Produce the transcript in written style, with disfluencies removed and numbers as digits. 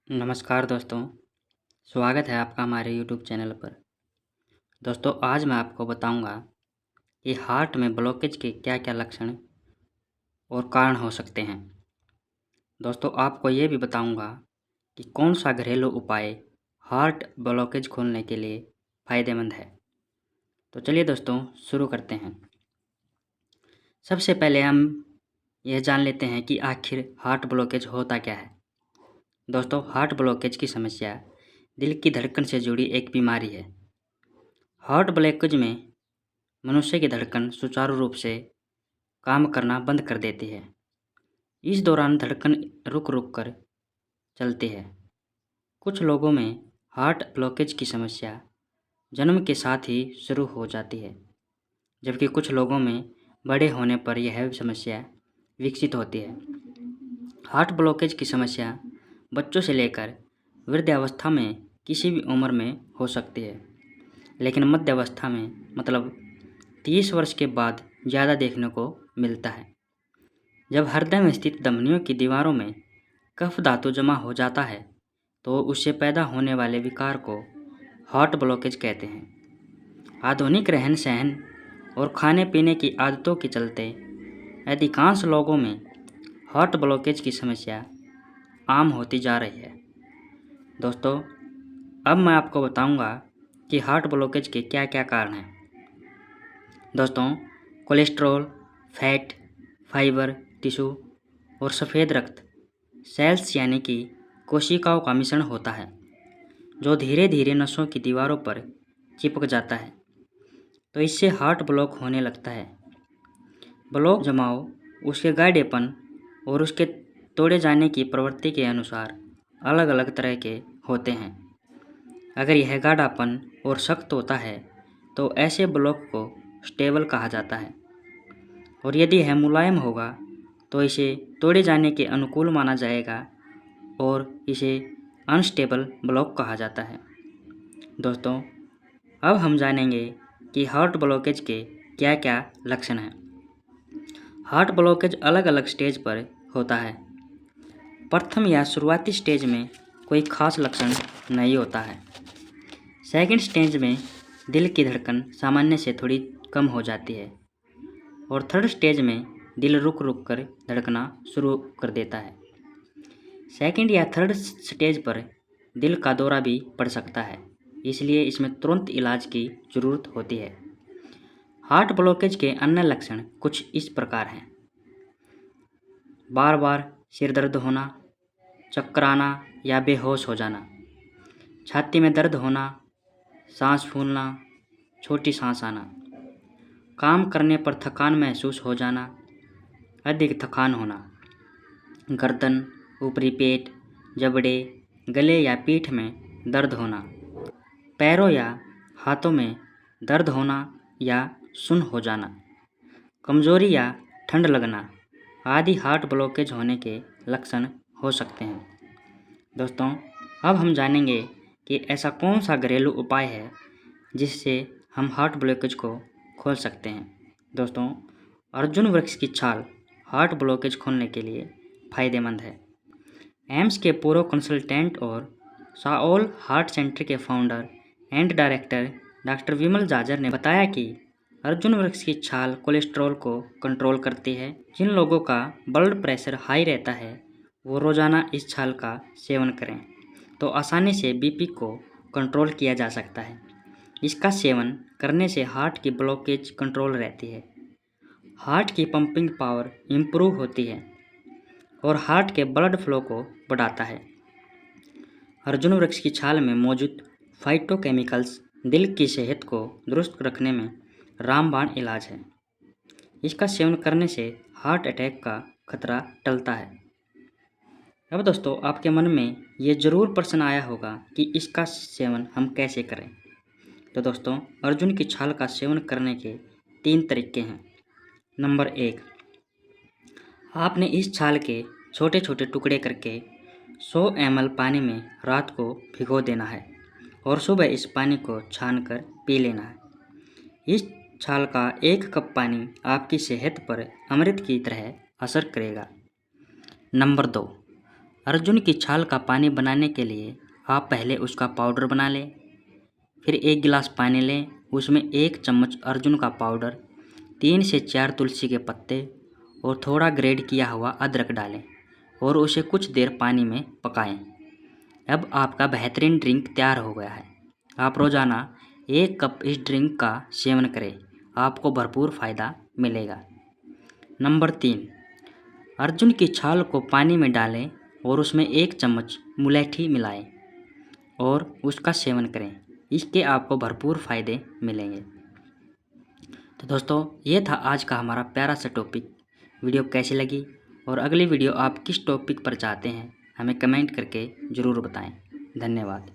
नमस्कार दोस्तों, स्वागत है आपका हमारे यूट्यूब चैनल पर। दोस्तों आज मैं आपको बताऊंगा कि हार्ट में ब्लॉकेज के क्या-क्या लक्षण और कारण हो सकते हैं। दोस्तों आपको ये भी बताऊंगा कि कौन सा घरेलू उपाय हार्ट ब्लॉकेज खोलने के लिए फ़ायदेमंद है। तो चलिए दोस्तों शुरू करते हैं। सबसे पहले हम यह जान लेते हैं कि आखिर हार्ट ब्लॉकेज होता क्या है। दोस्तों हार्ट ब्लॉकेज की समस्या दिल की धड़कन से जुड़ी एक बीमारी है। हार्ट ब्लॉकेज में मनुष्य की धड़कन सुचारू रूप से काम करना बंद कर देती है। इस दौरान धड़कन रुक-रुक कर चलती है। कुछ लोगों में हार्ट ब्लॉकेज की समस्या जन्म के साथ ही शुरू हो जाती है, जबकि कुछ लोगों में बड़े होने पर यह समस्या विकसित होती है। हार्ट ब्लॉकेज की समस्या बच्चों से लेकर वृद्धावस्था में किसी भी उम्र में हो सकती है, लेकिन मध्य अवस्था में मतलब 30 वर्ष के बाद ज़्यादा देखने को मिलता है। जब हृदय में स्थित धमनियों की दीवारों में कफ धातु जमा हो जाता है, तो उससे पैदा होने वाले विकार को हार्ट ब्लॉकेज कहते हैं। आधुनिक रहन सहन और खाने पीने की आदतों के चलते अधिकांश लोगों में हार्ट ब्लॉकेज की समस्या आम होती जा रही है। दोस्तों अब मैं आपको बताऊंगा कि हार्ट ब्लॉकेज के क्या क्या कारण हैं। दोस्तों कोलेस्ट्रॉल, फैट, फाइबर, टिश्यू और सफ़ेद रक्त सेल्स यानी कि कोशिकाओं का मिश्रण होता है, जो धीरे धीरे नसों की दीवारों पर चिपक जाता है, तो इससे हार्ट ब्लॉक होने लगता है। ब्लॉक जमाव उसके गाढ़ेपन और उसके तोड़े जाने की प्रवृत्ति के अनुसार अलग अलग तरह के होते हैं। अगर यह गाढ़ापन और सख्त होता है तो ऐसे ब्लॉक को स्टेबल कहा जाता है, और यदि यह मुलायम होगा तो इसे तोड़े जाने के अनुकूल माना जाएगा और इसे अनस्टेबल ब्लॉक कहा जाता है। दोस्तों अब हम जानेंगे कि हार्ट ब्लॉकेज के क्या क्या लक्षण हैं। हार्ट ब्लॉकेज अलग अलग स्टेज पर होता है। प्रथम या शुरुआती स्टेज में कोई खास लक्षण नहीं होता है। सेकंड स्टेज में दिल की धड़कन सामान्य से थोड़ी कम हो जाती है, और थर्ड स्टेज में दिल रुक रुक कर धड़कना शुरू कर देता है। सेकंड या थर्ड स्टेज पर दिल का दौरा भी पड़ सकता है, इसलिए इसमें तुरंत इलाज की ज़रूरत होती है। हार्ट ब्लॉकेज के अन्य लक्षण कुछ इस प्रकार हैं। बार बार सिर दर्द होना, चक्कर आना या बेहोश हो जाना, छाती में दर्द होना, सांस फूलना, छोटी सांस आना, काम करने पर थकान महसूस हो जाना, अधिक थकान होना, गर्दन, ऊपरी पेट, जबड़े, गले या पीठ में दर्द होना, पैरों या हाथों में दर्द होना या सुन्न हो जाना, कमजोरी या ठंड लगना आदि हार्ट ब्लॉकेज होने के लक्षण हो सकते हैं। दोस्तों अब हम जानेंगे कि ऐसा कौन सा घरेलू उपाय है जिससे हम हार्ट ब्लॉकेज को खोल सकते हैं। दोस्तों अर्जुन वृक्ष की छाल हार्ट ब्लॉकेज खोलने के लिए फ़ायदेमंद है। एम्स के पूर्व कंसल्टेंट और साओल हार्ट सेंटर के फाउंडर एंड डायरेक्टर डॉक्टर विमल जाजर ने बताया कि अर्जुन वृक्ष की छाल कोलेस्ट्रॉल को कंट्रोल करती है। जिन लोगों का ब्लड प्रेशर हाई रहता है वो रोज़ाना इस छाल का सेवन करें तो आसानी से बीपी को कंट्रोल किया जा सकता है। इसका सेवन करने से हार्ट की ब्लॉकेज कंट्रोल रहती है, हार्ट की पंपिंग पावर इम्प्रूव होती है और हार्ट के ब्लड फ्लो को बढ़ाता है। अर्जुन वृक्ष की छाल में मौजूद फाइटोकेमिकल्स दिल की सेहत को दुरुस्त रखने में रामबाण इलाज है। इसका सेवन करने से हार्ट अटैक का खतरा टलता है। अब दोस्तों आपके मन में ये ज़रूर प्रश्न आया होगा कि इसका सेवन हम कैसे करें। तो दोस्तों अर्जुन की छाल का सेवन करने के 3 तरीके हैं। नंबर 1, आपने इस छाल के छोटे छोटे टुकड़े करके 100 ml पानी में रात को भिगो देना है और सुबह इस पानी को छानकर पी लेना है। इस छाल का 1 कप पानी आपकी सेहत पर अमृत की तरह असर करेगा। नंबर 2, अर्जुन की छाल का पानी बनाने के लिए आप पहले उसका पाउडर बना लें। फिर 1 गिलास पानी लें, उसमें 1 चम्मच अर्जुन का पाउडर, 3 से 4 तुलसी के पत्ते और थोड़ा ग्रेट किया हुआ अदरक डालें और उसे कुछ देर पानी में पकाएं। अब आपका बेहतरीन ड्रिंक तैयार हो गया है। आप रोज़ाना 1 कप इस ड्रिंक का सेवन करें, आपको भरपूर फ़ायदा मिलेगा। नंबर 3, अर्जुन की छाल को पानी में डालें और उसमें 1 चम्मच मुलैठी मिलाएं और उसका सेवन करें। इसके आपको भरपूर फ़ायदे मिलेंगे। तो दोस्तों, ये था आज का हमारा प्यारा सा टॉपिक। वीडियो कैसी लगी और अगली वीडियो आप किस टॉपिक पर चाहते हैं, हमें कमेंट करके ज़रूर बताएं। धन्यवाद।